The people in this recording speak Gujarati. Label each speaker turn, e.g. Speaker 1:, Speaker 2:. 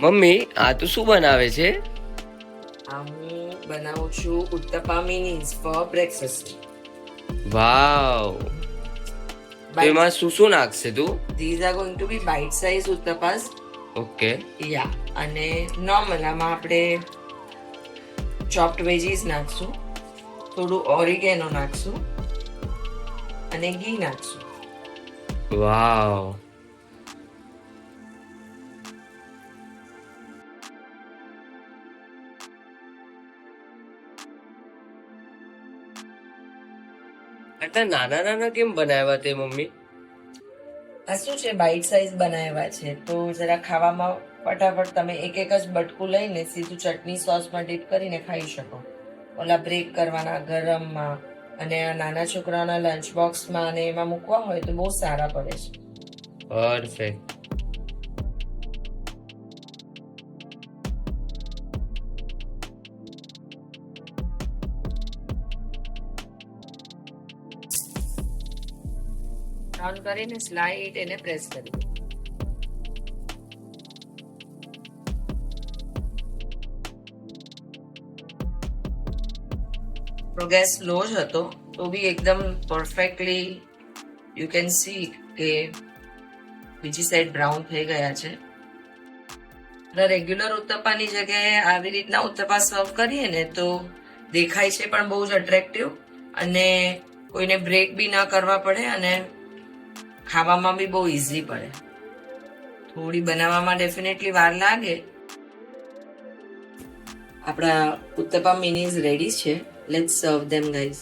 Speaker 1: મમ્મી આ તો શું બનાવે છે?
Speaker 2: આ હું બનાવું છું ઉત્તપા મિનીઝ ફોર બ્રેકફાસ્ટ.
Speaker 1: વાવ, તો એમાં શું શું નાખશે તું?
Speaker 2: These are going to be bite size uttapas.
Speaker 1: Okay.
Speaker 2: Yeah, અને નોર્મલ આમાં આપણે ચોપ્ડ વેજીસ નાખશું, થોડું ઓરિગેનો નાખશું અને ઘી નાખશું.
Speaker 1: વાવ, આટલા નાના નાના કેમ બનાવ્યા તે મમ્મી?
Speaker 2: આ શું છે, બાઇટ સાઇઝ બનાવ્યા છે તો જરા ખાવામાં ફટાફટ તમે એક એક જ બટકું લઈને સીધું ચટણી સોસમાં ડીપ કરીને ખાઈ શકો. ઓલા બ્રેક કરવાના ગરમમાં અને આ નાના છોકરાઓના લંચ બોક્સમાં અને એમાં મૂકવા હોય તો બહુ સારા પડે છે.
Speaker 1: પરફેક્ટ.
Speaker 2: બ્રાઉન કરીને સ્લાઇડ એને પ્રેસ કરી દો. ગેસ સ્લો જ હતો તો બી એકદમ પરફેક્ટલી યુ કેન સી કે બીજી સાઈડ બ્રાઉન થઈ ગયા છે. રેગ્યુલર ઉત્તપાની જગ્યાએ આવી રીતના ઉત્તપા સર્વ કરીએ ને તો દેખાય છે પણ બહુ જ અટ્રેક્ટિવ, અને કોઈને બ્રેક બી ન કરવા પડે અને ખાવામાં બી બહુ ઇઝી પડે. થોડી બનાવવામાં ડેફિનેટલી વાર લાગે. આપણા ઉત્તપા મિનીઝ રેડી છે. લેટ્સ સર્વ ધેમ ગાઈઝ.